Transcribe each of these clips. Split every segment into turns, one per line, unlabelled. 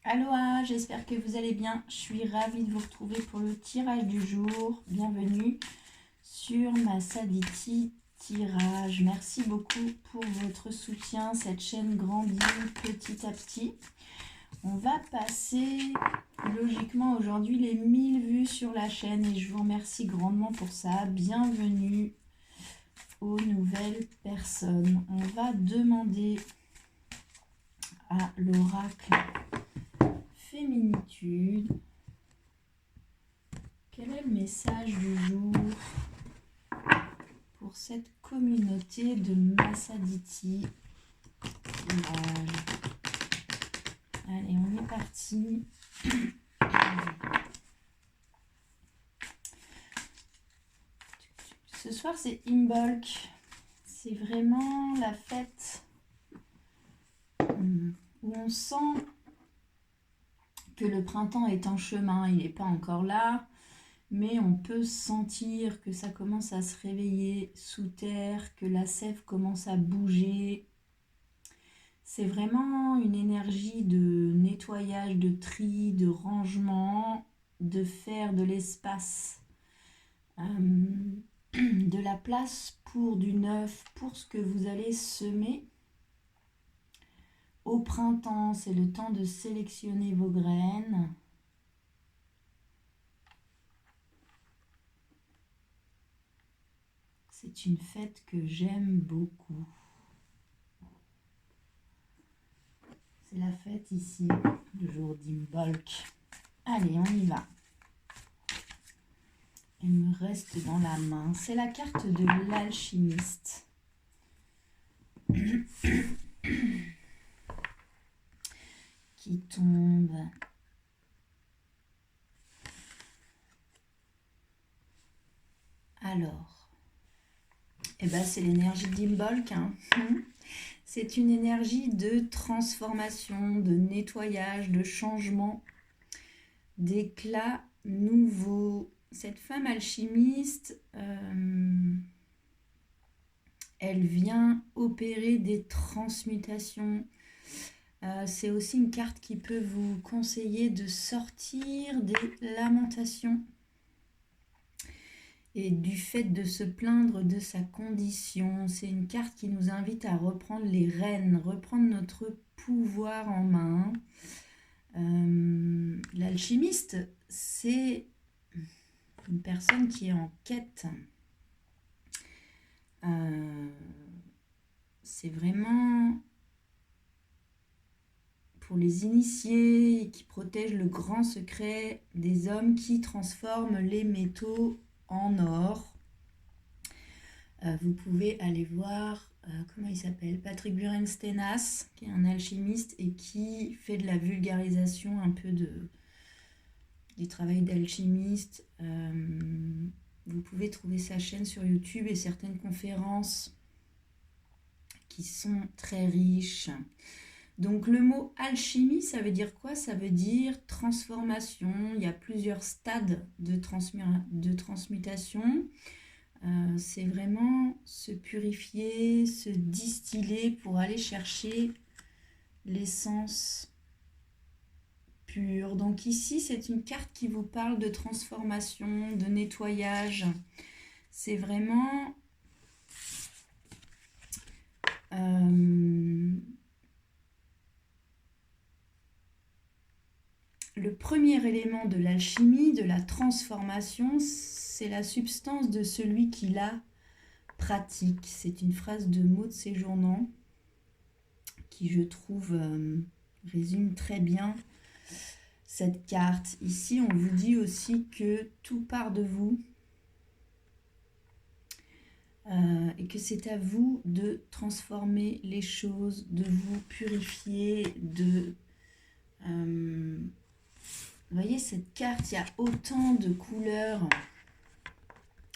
Aloha, j'espère que vous allez bien. Je suis ravie de vous retrouver pour le tirage du jour. Bienvenue sur ma Saditi Tirage. Merci beaucoup pour votre soutien. Cette chaîne grandit petit à petit. On va passer logiquement aujourd'hui les 1000 vues sur la chaîne et je vous remercie grandement pour ça. Bienvenue aux nouvelles personnes. On va demander à l'oracle Féminitude. Quel est le message du jour pour cette communauté de Massaditi? Allez, on est parti. Ce soir, c'est Imbolc. C'est vraiment la fête où on sent que le printemps est en chemin. Il n'est pas encore là, mais on peut sentir que ça commence à se réveiller sous terre, que la sève commence à bouger. C'est vraiment une énergie de nettoyage, de tri, de rangement, de faire de l'espace, de la place pour du neuf, pour ce que vous allez semer. Au printemps, c'est le temps de sélectionner vos graines. C'est une fête que j'aime beaucoup. C'est la fête ici, le jour d'Imbolc. Allez, on y va. Elle me reste dans la main. C'est la carte de l'alchimiste. Qui tombe. Alors, c'est l'énergie d'Imbolc. C'est une énergie de transformation, de nettoyage, de changement, d'éclat nouveau. Cette femme alchimiste, elle vient opérer des transmutations. C'est aussi une carte qui peut vous conseiller de sortir des lamentations et du fait de se plaindre de sa condition. C'est une carte qui nous invite à reprendre les rênes, reprendre notre pouvoir en main. L'alchimiste, c'est une personne qui est en quête. C'est vraiment pour les initiés et qui protège le grand secret des hommes qui transforment les métaux en or. Vous pouvez aller voir, comment il s'appelle, Patrick Burenstenas, qui est un alchimiste et qui fait de la vulgarisation un peu du travail d'alchimiste. Vous pouvez trouver sa chaîne sur YouTube et certaines conférences qui sont très riches. Donc le mot alchimie, ça veut dire quoi? Ça veut dire transformation. Il y a plusieurs stades de transmutation. C'est vraiment se purifier, se distiller pour aller chercher l'essence pure. Donc ici, c'est une carte qui vous parle de transformation, de nettoyage. C'est vraiment le premier élément de l'alchimie, de la transformation, c'est la substance de celui qui la pratique. C'est une phrase de Maud Séjournant qui, je trouve, résume très bien cette carte. Ici, on vous dit aussi que tout part de vous et que c'est à vous de transformer les choses, de vous purifier, vous voyez cette carte, il y a autant de couleurs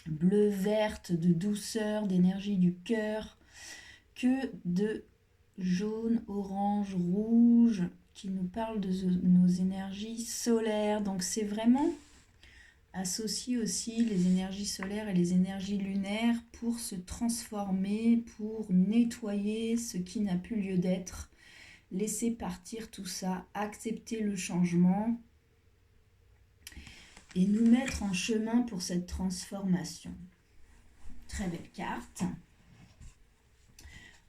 bleu, verte, de douceur, d'énergie du cœur, que de jaune, orange, rouge, qui nous parlent de nos énergies solaires. Donc c'est vraiment associer aussi les énergies solaires et les énergies lunaires pour se transformer, pour nettoyer ce qui n'a plus lieu d'être laisser partir tout ça, accepter le changement et nous mettre en chemin pour cette transformation. Très belle carte.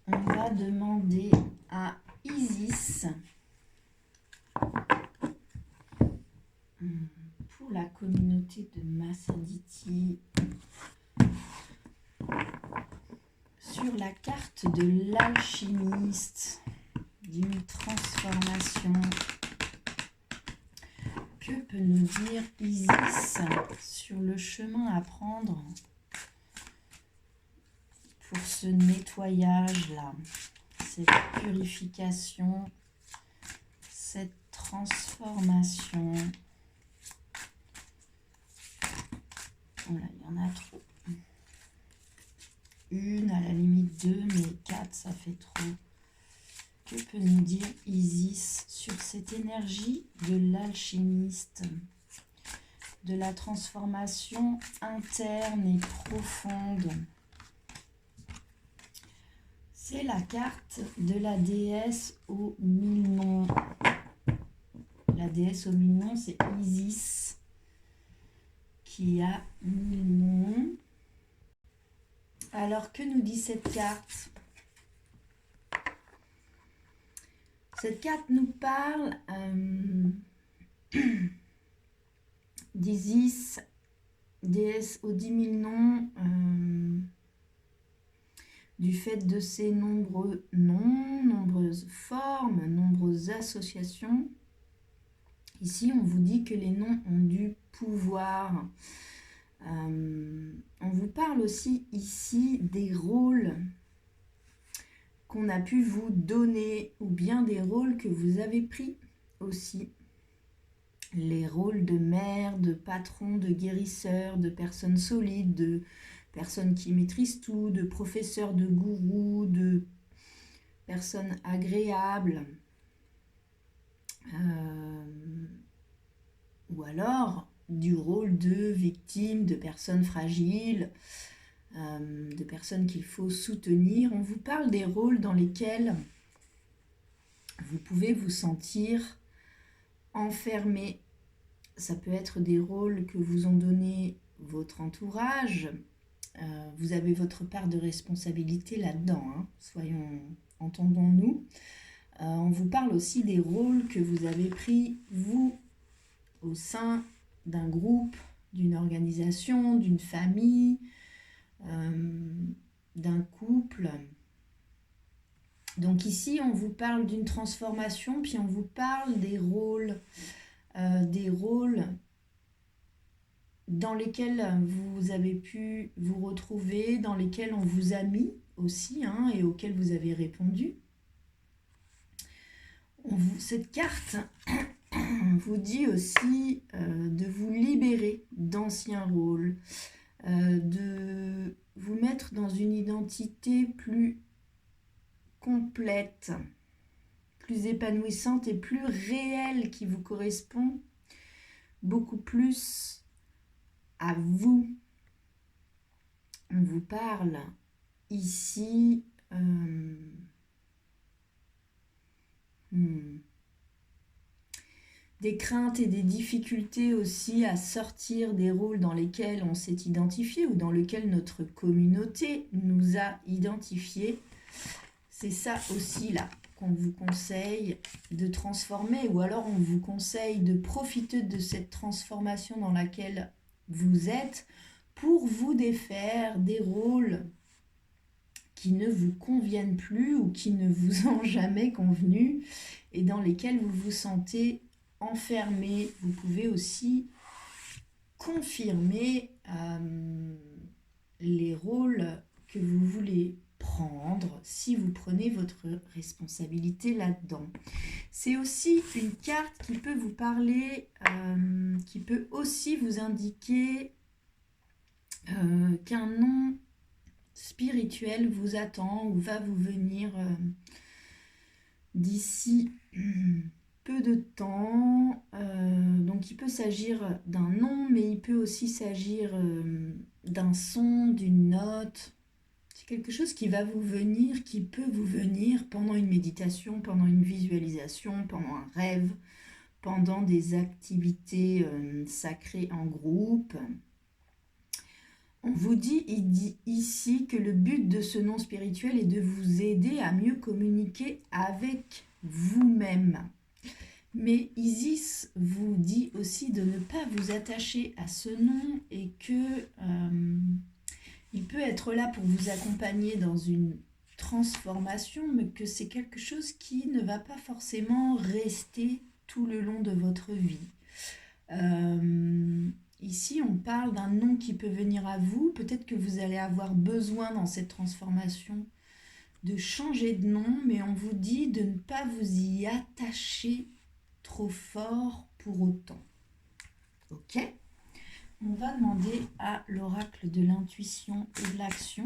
On va demander à Isis pour la communauté de Massaditi sur la carte de l'alchimiste d'une transformation. Que peut nous dire Isis sur le chemin à prendre pour ce nettoyage-là, cette purification, cette transformation? Voilà, il y en a trop. Une, à la limite deux, mais quatre, ça fait trop. Que peut nous dire Isis sur cette énergie de l'alchimiste, de la transformation interne et profonde? C'est la carte de la déesse aux 1000 noms. La déesse aux 1000 noms, c'est Isis qui a 1000 noms. Alors, que nous dit cette carte? Cette carte nous parle d'Isis, déesse aux 10 000 noms, du fait de ses nombreux noms, nombreuses formes, nombreuses associations. Ici, on vous dit que les noms ont du pouvoir. On vous parle aussi ici des rôles qu'on a pu vous donner, ou bien des rôles que vous avez pris aussi. Les rôles de mère, de patron, de guérisseur, de personnes solides, de personnes qui maîtrisent tout, de professeurs, de gourous, de personnes agréables. Ou alors du rôle de victime, de personnes fragiles, de personnes qu'il faut soutenir. On vous parle des rôles dans lesquels vous pouvez vous sentir enfermé. Ça peut être des rôles que vous ont donné votre entourage. Vous avez votre part de responsabilité là-dedans, hein. Entendons-nous. On vous parle aussi des rôles que vous avez pris, vous, au sein d'un groupe, d'une organisation, d'une famille, d'un couple. Donc ici, on vous parle d'une transformation, puis on vous parle des rôles dans lesquels vous avez pu vous retrouver, dans lesquels on vous a mis aussi, hein, et auxquels vous avez répondu. Cette carte vous dit aussi de vous libérer d'anciens rôles, de vous mettre dans une identité plus complète, plus épanouissante et plus réelle, qui vous correspond beaucoup plus à vous. On vous parle ici des craintes et des difficultés aussi à sortir des rôles dans lesquels on s'est identifié ou dans lesquels notre communauté nous a identifiés. C'est ça aussi là qu'on vous conseille de transformer, ou alors on vous conseille de profiter de cette transformation dans laquelle vous êtes pour vous défaire des rôles qui ne vous conviennent plus ou qui ne vous ont jamais convenu et dans lesquels vous vous sentez enfermé. Vous pouvez aussi confirmer les rôles que vous voulez prendre si vous prenez votre responsabilité là-dedans. C'est aussi une carte qui peut vous parler, qui peut aussi vous indiquer qu'un nom spirituel vous attend ou va vous venir d'ici peu de temps. Donc il peut s'agir d'un nom, mais il peut aussi s'agir d'un son, d'une note. C'est quelque chose qui va vous venir, qui peut vous venir pendant une méditation, pendant une visualisation, pendant un rêve, pendant des activités sacrées en groupe. On vous dit ici que le but de ce nom spirituel est de vous aider à mieux communiquer avec vous-même. Mais Isis vous dit aussi de ne pas vous attacher à ce nom et que il peut être là pour vous accompagner dans une transformation, mais que c'est quelque chose qui ne va pas forcément rester tout le long de votre vie. Ici, on parle d'un nom qui peut venir à vous. Peut-être que vous allez avoir besoin dans cette transformation de changer de nom, mais on vous dit de ne pas vous y attacher trop fort pour autant. Ok ? On va demander à l'oracle de l'intuition et de l'action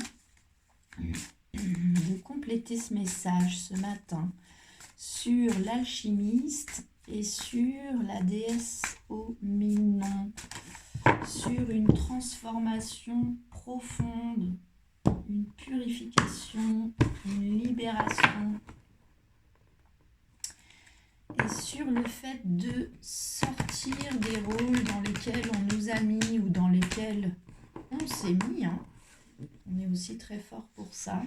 de compléter ce message ce matin sur l'alchimiste et sur la déesse au mille-noms, sur une transformation profonde, une purification, une libération, et sur le fait de sortir des rôles dans lesquels on nous a mis ou dans lesquels on s'est mis. On est aussi très fort pour ça.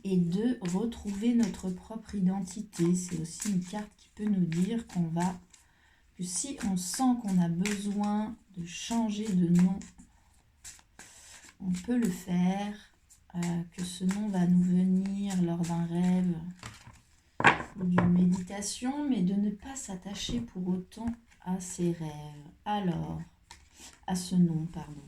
Et de retrouver notre propre identité. C'est aussi une carte qui peut nous dire que si on sent qu'on a besoin de changer de nom, on peut le faire, que ce nom va nous venir lors d'un rêve ou d'une méditation, mais de ne pas s'attacher pour autant à ces rêves. Alors, à ce nom, pardon.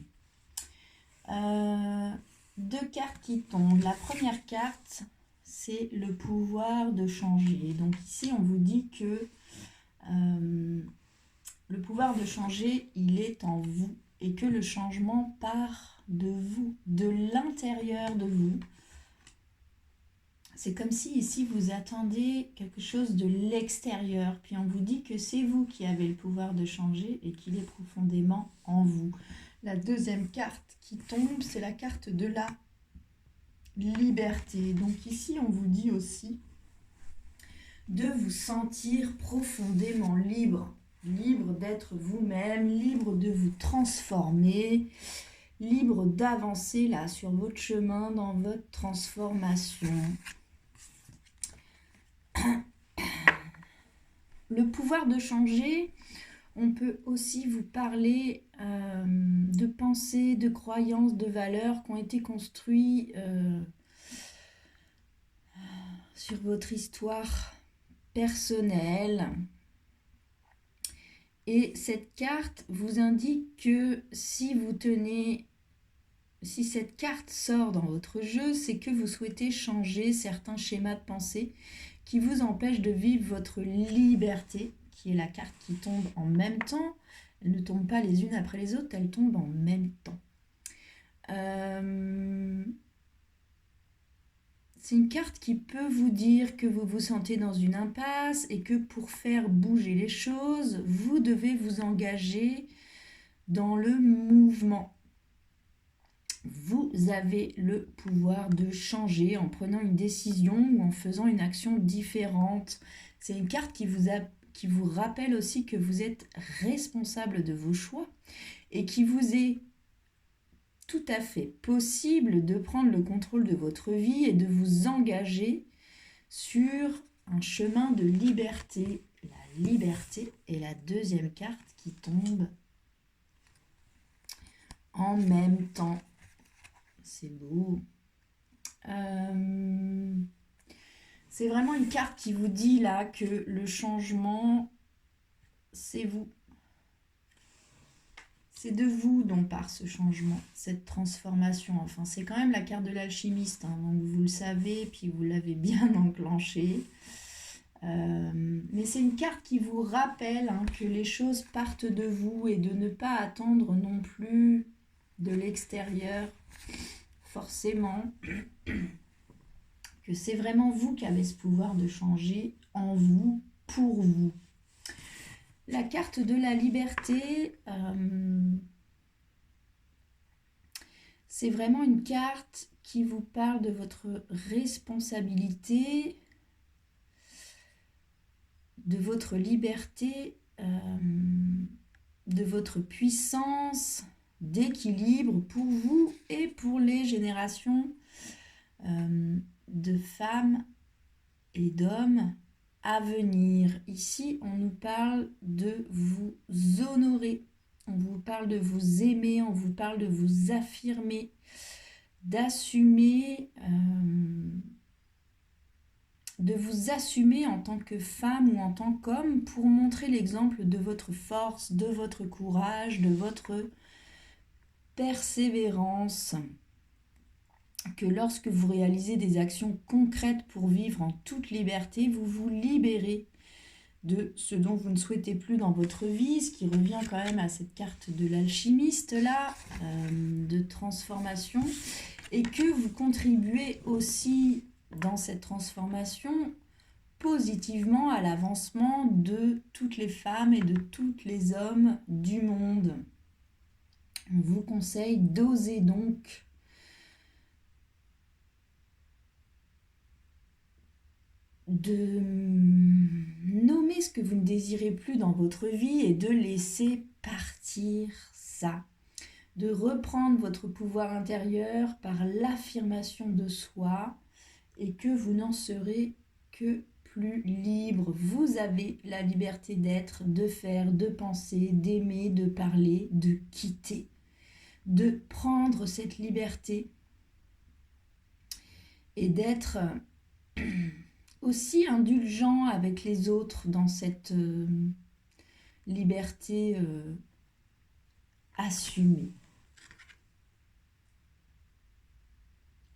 Deux cartes qui tombent. La première carte, c'est le pouvoir de changer. Donc ici, on vous dit que le pouvoir de changer, il est en vous et que le changement part de vous, de l'intérieur de vous. C'est comme si ici, vous attendez quelque chose de l'extérieur. Puis on vous dit que c'est vous qui avez le pouvoir de changer et qu'il est profondément en vous. La deuxième carte qui tombe, c'est la carte de la liberté. Donc ici, on vous dit aussi de vous sentir profondément libre. Libre d'être vous-même, libre de vous transformer, libre d'avancer là sur votre chemin, dans votre transformation. Le pouvoir de changer, on peut aussi vous parler de pensées, de croyances, de valeurs qui ont été construites sur votre histoire personnelle. Et cette carte vous indique que si cette carte sort dans votre jeu, c'est que vous souhaitez changer certains schémas de pensée qui vous empêchent de vivre votre liberté, qui est la carte qui tombe en même temps. Elles ne tombent pas les unes après les autres, elles tombent en même temps. C'est une carte qui peut vous dire que vous vous sentez dans une impasse et que pour faire bouger les choses, vous devez vous engager dans le mouvement. Vous avez le pouvoir de changer en prenant une décision ou en faisant une action différente. C'est une carte qui vous rappelle aussi que vous êtes responsable de vos choix et qui vous est tout à fait possible de prendre le contrôle de votre vie et de vous engager sur un chemin de liberté. La liberté est la deuxième carte qui tombe en même temps. C'est beau. C'est vraiment une carte qui vous dit là que le changement, c'est vous. C'est de vous dont part ce changement, cette transformation. Enfin, c'est quand même la carte de l'alchimiste, donc vous le savez, puis vous l'avez bien enclenchée. Mais c'est une carte qui vous rappelle que les choses partent de vous et de ne pas attendre non plus de l'extérieur, forcément, que c'est vraiment vous qui avez ce pouvoir de changer en vous, pour vous. La carte de la liberté, C'est vraiment une carte qui vous parle de votre responsabilité, de votre liberté, de votre puissance, d'équilibre pour vous et pour les générations de femmes et d'hommes à venir. Ici, on nous parle de vous honorer, on vous parle de vous aimer, on vous parle de vous affirmer, d'assumer, de vous assumer en tant que femme ou en tant qu'homme pour montrer l'exemple de votre force, de votre courage, de votre persévérance. Que lorsque vous réalisez des actions concrètes pour vivre en toute liberté, vous vous libérez de ce dont vous ne souhaitez plus dans votre vie, ce qui revient quand même à cette carte de l'alchimiste là, de transformation, et que vous contribuez aussi dans cette transformation positivement à l'avancement de toutes les femmes et de tous les hommes du monde. On vous conseille d'oser donc de nommer ce que vous ne désirez plus dans votre vie et de laisser partir ça. De reprendre votre pouvoir intérieur par l'affirmation de soi et que vous n'en serez que plus libre. Vous avez la liberté d'être, de faire, de penser, d'aimer, de parler, de quitter, de prendre cette liberté et d'être aussi indulgent avec les autres dans cette liberté assumée.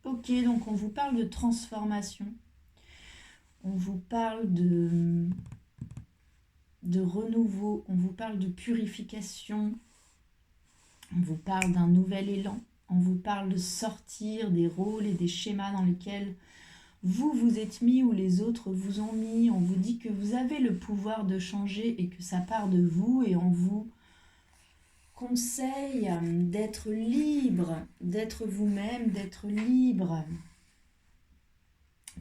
Ok, donc on vous parle de transformation, on vous parle de renouveau, on vous parle de purification, on vous parle d'un nouvel élan, on vous parle de sortir des rôles et des schémas dans lesquels vous vous êtes mis ou les autres vous ont mis. On vous dit que vous avez le pouvoir de changer et que ça part de vous, et on vous conseille d'être libre, d'être vous-même, d'être libre,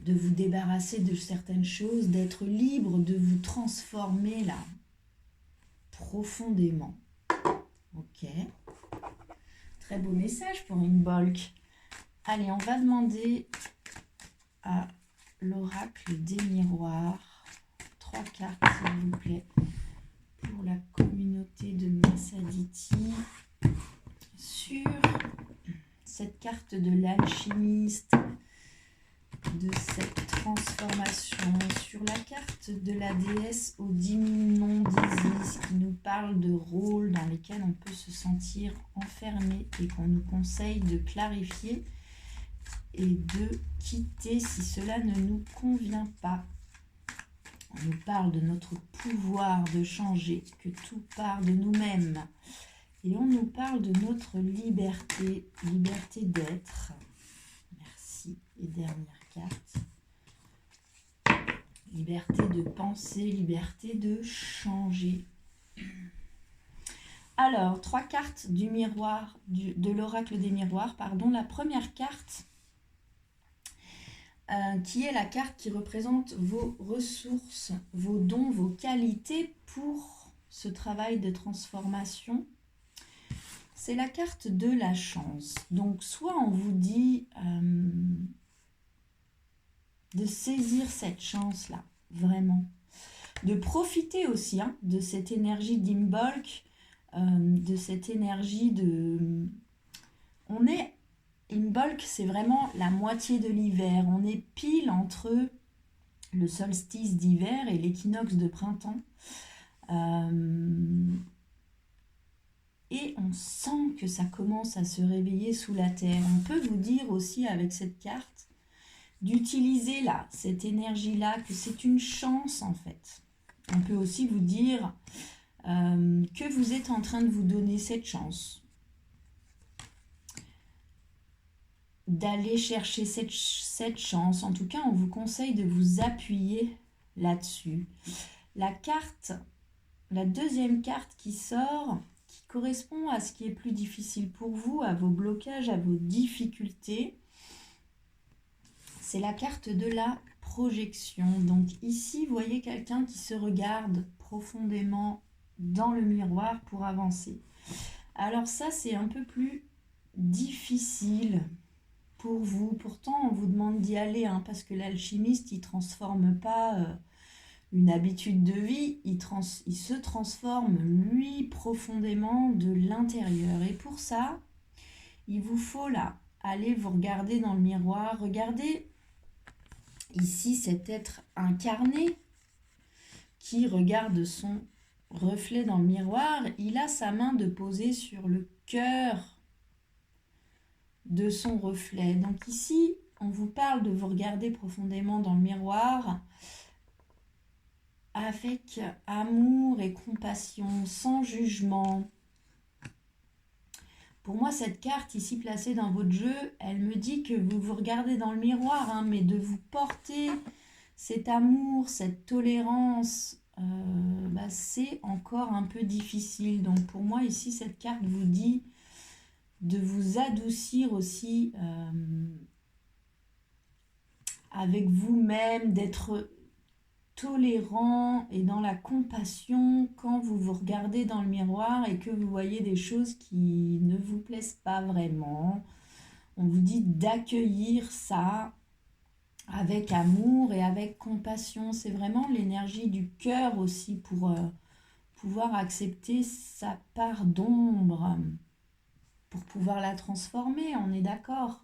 de vous débarrasser de certaines choses, d'être libre, de vous transformer là, profondément. Ok. Très beau message pour une Imbolc. Allez, on va demander à l'oracle des miroirs 3 cartes s'il vous plaît pour la communauté de Massaditi sur cette carte de l'alchimiste, de cette transformation, sur la carte de la déesse aux 10 000 noms d'Isis qui nous parle de rôles dans lesquels on peut se sentir enfermé et qu'on nous conseille de clarifier et de quitter si cela ne nous convient pas. On nous parle de notre pouvoir de changer, que tout part de nous-mêmes. Et on nous parle de notre liberté, liberté d'être. Merci. Et dernière carte. Liberté de penser, liberté de changer. Alors, 3 cartes du miroir, de l'oracle des miroirs, pardon. La première carte, qui est la carte qui représente vos ressources, vos dons, vos qualités pour ce travail de transformation. C'est la carte de la chance. Donc, soit on vous dit de saisir cette chance-là, vraiment. De profiter aussi de cette énergie d'Imbolc, de cette énergie de... Imbolc, c'est vraiment la moitié de l'hiver. On est pile entre le solstice d'hiver et l'équinoxe de printemps. Et on sent que ça commence à se réveiller sous la terre. On peut vous dire aussi avec cette carte d'utiliser là, cette énergie-là, que c'est une chance en fait. On peut aussi vous dire que vous êtes en train de vous donner cette chance. D'aller chercher cette chance. En tout cas, on vous conseille de vous appuyer là-dessus. La deuxième carte qui sort, qui correspond à ce qui est plus difficile pour vous, à vos blocages, à vos difficultés. C'est la carte de la projection. Donc ici, vous voyez quelqu'un qui se regarde profondément dans le miroir pour avancer. Alors ça, c'est un peu plus difficile pour vous. Pourtant, on vous demande d'y aller, hein, parce que l'alchimiste, il ne transforme pas une habitude de vie, il se transforme, lui, profondément de l'intérieur. Et pour ça, il vous faut là, aller vous regarder dans le miroir. Regardez ici cet être incarné qui regarde son reflet dans le miroir. Il a sa main de posée sur le cœur de son reflet. Donc ici, on vous parle de vous regarder profondément dans le miroir avec amour et compassion, sans jugement. Pour moi, cette carte ici placée dans votre jeu, elle me dit que vous vous regardez dans le miroir, hein, mais de vous porter cet amour, cette tolérance, c'est encore un peu difficile. Donc pour moi, ici, cette carte vous dit de vous adoucir aussi avec vous-même, d'être tolérant et dans la compassion quand vous vous regardez dans le miroir et que vous voyez des choses qui ne vous plaisent pas vraiment. On vous dit d'accueillir ça avec amour et avec compassion. C'est vraiment l'énergie du cœur aussi pour pouvoir accepter sa part d'ombre, pour pouvoir la transformer, on est d'accord.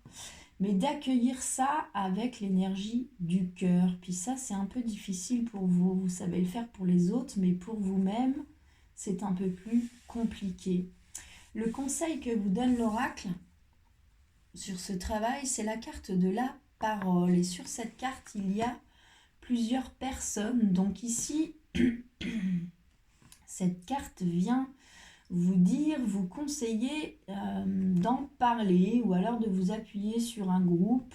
Mais d'accueillir ça avec l'énergie du cœur. Puis ça, c'est un peu difficile pour vous. Vous savez le faire pour les autres, mais pour vous-même, c'est un peu plus compliqué. Le conseil que vous donne l'oracle sur ce travail, c'est la carte de la parole. Et sur cette carte, il y a plusieurs personnes. Donc ici, cette carte vient vous dire, vous conseiller d'en parler ou alors de vous appuyer sur un groupe,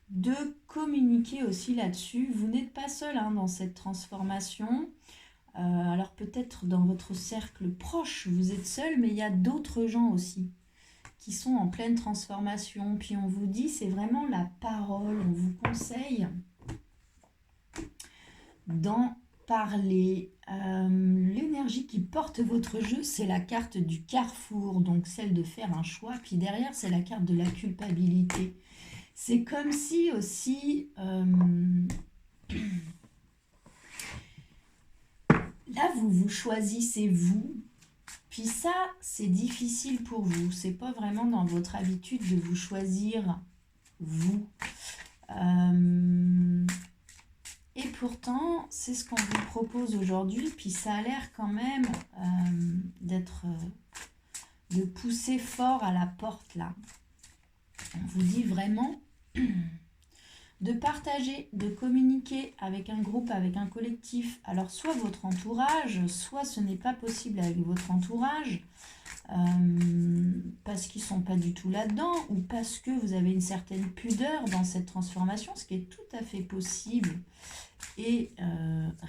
de communiquer aussi là-dessus. Vous n'êtes pas seul dans cette transformation. Alors peut-être dans votre cercle proche, vous êtes seul, mais il y a d'autres gens aussi qui sont en pleine transformation. Puis on vous dit, c'est vraiment la parole. On vous conseille d'en parler. L'énergie qui porte votre jeu, c'est la carte du carrefour, donc celle de faire un choix. Puis derrière, c'est la carte de la culpabilité. C'est comme si aussi là vous choisissez vous. Puis ça, c'est difficile pour vous. C'est pas vraiment dans votre habitude de vous choisir vous. Et pourtant, c'est ce qu'on vous propose aujourd'hui. Puis ça a l'air quand même de pousser fort à la porte là. On vous dit vraiment de partager, de communiquer avec un groupe, avec un collectif. Alors soit votre entourage, soit ce n'est pas possible avec votre entourage, parce qu'ils ne sont pas du tout là-dedans, ou parce que vous avez une certaine pudeur dans cette transformation, ce qui est tout à fait possible et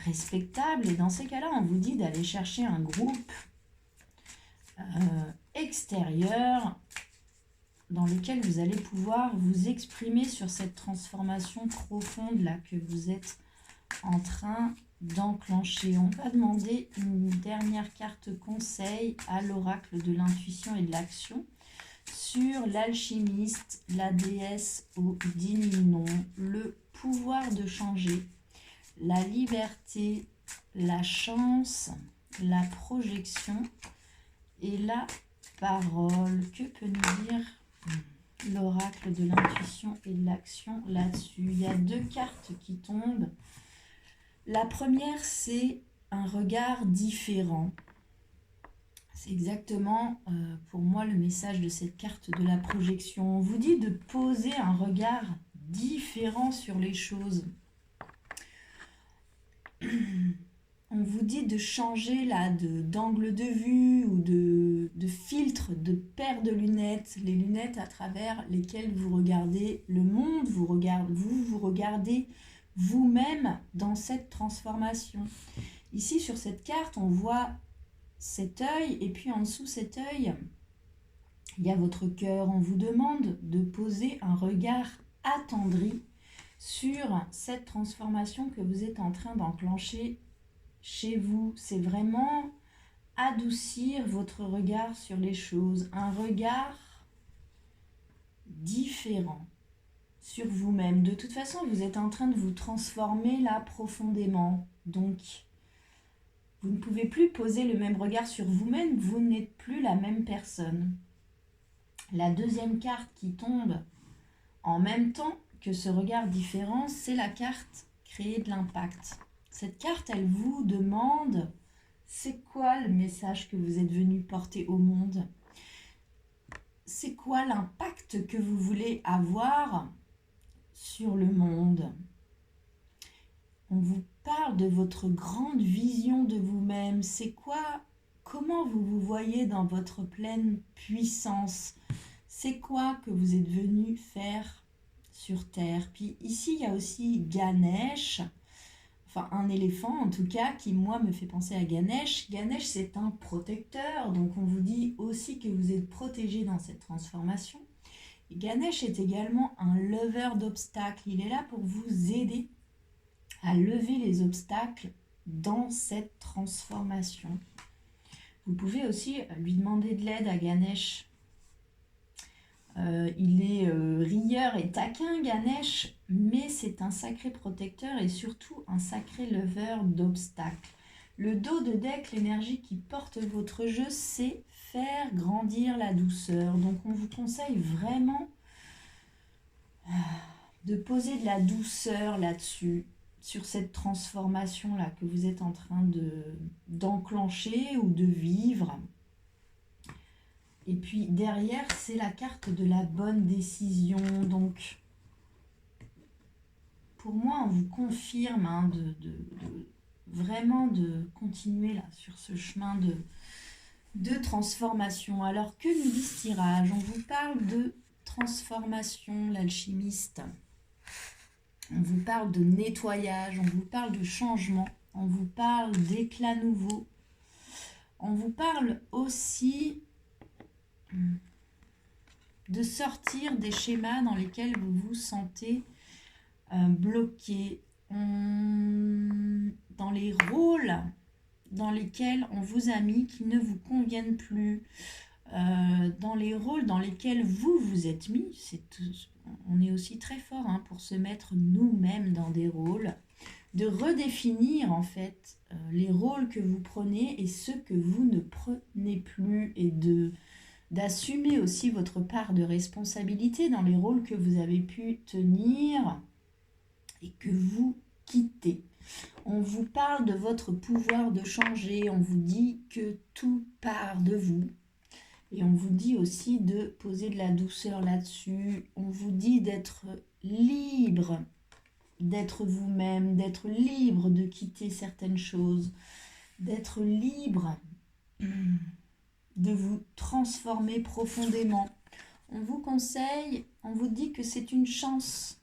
respectable. Et dans ces cas-là, on vous dit d'aller chercher un groupe extérieur dans lequel vous allez pouvoir vous exprimer sur cette transformation profonde là que vous êtes en train d'enclencher. On va demander une dernière carte conseil à l'oracle de l'intuition et de l'action sur l'alchimiste, la déesse aux 10 000 noms, le pouvoir de changer, la liberté, la chance, la projection et la parole. Que peut nous dire l'oracle de l'intuition et de l'action là-dessus? Il y a deux cartes qui tombent. La première, c'est un regard différent. C'est exactement pour moi le message de cette carte de la projection. On vous dit de poser un regard différent sur les choses. On vous dit de changer là d'angle de vue ou de filtre, de paire de lunettes, les lunettes à travers lesquelles vous regardez le monde, vous regardez vous-même dans cette transformation. Ici sur cette carte, on voit cet œil, et puis en dessous cet œil, il y a votre cœur. On vous demande de poser un regard attendri sur cette transformation que vous êtes en train d'enclencher chez vous. C'est vraiment adoucir votre regard sur les choses, un regard différent sur vous-même. De toute façon, vous êtes en train de vous transformer là profondément. Donc, vous ne pouvez plus poser le même regard sur vous-même, vous n'êtes plus la même personne. La deuxième carte qui tombe en même temps que ce regard différent, c'est la carte créer de l'impact. Cette carte, elle vous demande, c'est quoi le message que vous êtes venu porter au monde? C'est quoi l'impact que vous voulez avoir sur le monde? On vous parle de votre grande vision de vous-même. C'est quoi? Comment vous vous voyez dans votre pleine puissance? C'est quoi que vous êtes venu faire sur Terre? Puis ici, il y a aussi Ganesh, enfin un éléphant en tout cas, qui moi me fait penser à Ganesh. Ganesh, c'est un protecteur, donc on vous dit aussi que vous êtes protégé dans cette transformation. Et Ganesh est également un leveur d'obstacles. Il est là pour vous aider à lever les obstacles dans cette transformation. Vous pouvez aussi lui demander de l'aide à Ganesh. Il est rieur et taquin, Ganesh, mais c'est un sacré protecteur et surtout un sacré leveur d'obstacles. Le dos de deck, l'énergie qui porte votre jeu, c'est faire grandir la douceur. Donc on vous conseille vraiment de poser de la douceur là-dessus, sur cette transformation-là que vous êtes en train d'enclencher ou de vivre. Et puis derrière, c'est la carte de la bonne décision. Donc, pour moi, on vous confirme vraiment de continuer là sur ce chemin de transformation. Alors, que nous dit ce tirage? On vous parle de transformation, l'alchimiste. On vous parle de nettoyage, on vous parle de changement, on vous parle d'éclat nouveau. On vous parle aussi de sortir des schémas dans lesquels vous vous sentez bloqué, dans les rôles dans lesquels on vous a mis qui ne vous conviennent plus, dans les rôles dans lesquels vous êtes mis. On est aussi très fort pour se mettre nous-mêmes dans des rôles, de redéfinir en fait les rôles que vous prenez et ceux que vous ne prenez plus, et d'assumer aussi votre part de responsabilité dans les rôles que vous avez pu tenir et que vous quittez. On vous parle de votre pouvoir de changer, on vous dit que tout part de vous. Et on vous dit aussi de poser de la douceur là-dessus. On vous dit d'être libre, d'être vous-même, d'être libre de quitter certaines choses, d'être libre de vous transformer profondément. On vous conseille, on vous dit que c'est une chance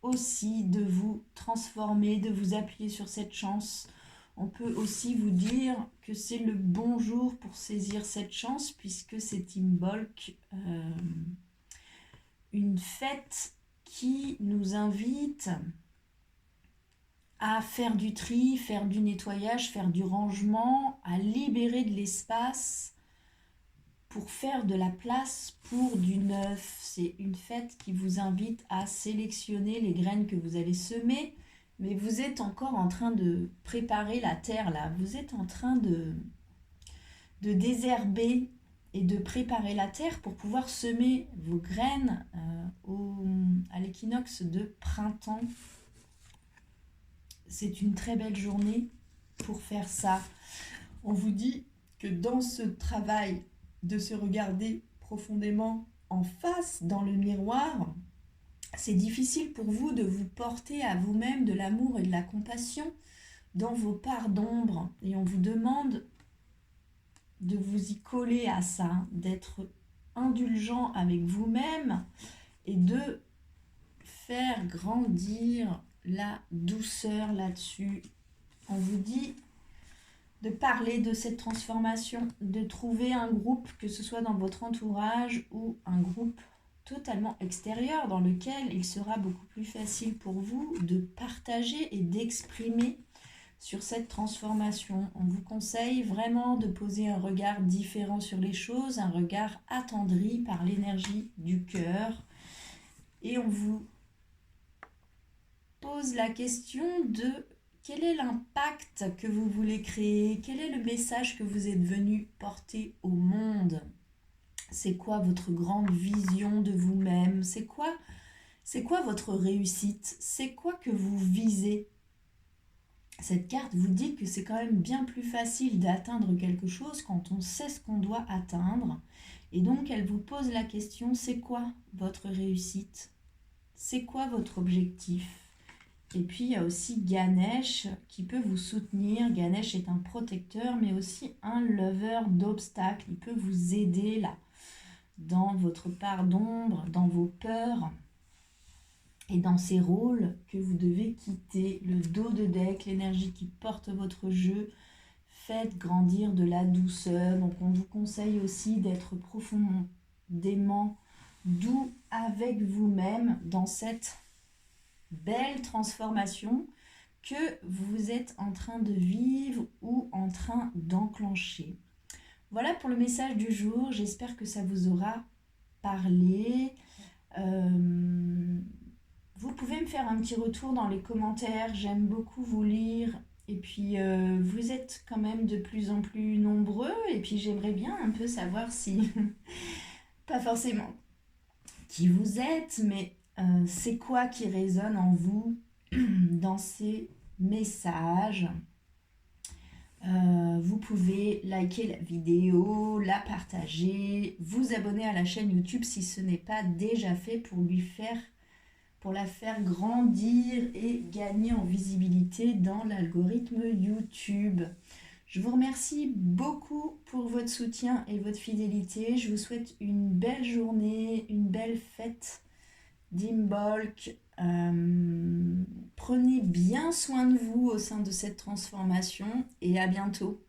aussi de vous transformer, de vous appuyer sur cette chance. On peut aussi vous dire que c'est le bon jour pour saisir cette chance, puisque c'est Imbolc, une fête qui nous invite à faire du tri, faire du nettoyage, faire du rangement, à libérer de l'espace pour faire de la place pour du neuf. C'est une fête qui vous invite à sélectionner les graines que vous allez semer, mais vous êtes encore en train de préparer la terre là. Vous êtes en train de désherber et de préparer la terre pour pouvoir semer vos graines à l'équinoxe de printemps. C'est une très belle journée pour faire ça. On vous dit que dans ce travail de se regarder profondément en face dans le miroir, c'est difficile pour vous de vous porter à vous-même de l'amour et de la compassion dans vos parts d'ombre. Et on vous demande de vous y coller à ça, d'être indulgent avec vous-même et de faire grandir la douceur là-dessus. On vous dit de parler de cette transformation, de trouver un groupe, que ce soit dans votre entourage ou un groupe totalement extérieur dans lequel il sera beaucoup plus facile pour vous de partager et d'exprimer sur cette transformation. On vous conseille vraiment de poser un regard différent sur les choses, un regard attendri par l'énergie du cœur. Et on vous pose la question de quel est l'impact que vous voulez créer, quel est le message que vous êtes venu porter au monde. C'est quoi votre grande vision de vous-même? C'est quoi votre réussite? C'est quoi que vous visez? Cette carte vous dit que c'est quand même bien plus facile d'atteindre quelque chose quand on sait ce qu'on doit atteindre. Et donc, elle vous pose la question, c'est quoi votre réussite? C'est quoi votre objectif? Et puis, il y a aussi Ganesh qui peut vous soutenir. Ganesh est un protecteur, mais aussi un lover d'obstacles. Il peut vous aider là, dans votre part d'ombre, dans vos peurs et dans ces rôles que vous devez quitter. Le dos de deck, l'énergie qui porte votre jeu, faites grandir de la douceur. Donc on vous conseille aussi d'être profondément doux avec vous-même dans cette belle transformation que vous êtes en train de vivre ou en train d'enclencher. Voilà pour le message du jour. J'espère que ça vous aura parlé. Vous pouvez me faire un petit retour dans les commentaires, j'aime beaucoup vous lire. Et puis, vous êtes quand même de plus en plus nombreux. Et puis, j'aimerais bien un peu savoir si, pas forcément qui vous êtes, mais c'est quoi qui résonne en vous dans ces messages. Vous pouvez liker la vidéo, la partager, vous abonner à la chaîne YouTube si ce n'est pas déjà fait pour la faire grandir et gagner en visibilité dans l'algorithme YouTube. Je vous remercie beaucoup pour votre soutien et votre fidélité. Je vous souhaite une belle journée, une belle fête d'Imbolc. Prenez bien soin de vous au sein de cette transformation et à bientôt.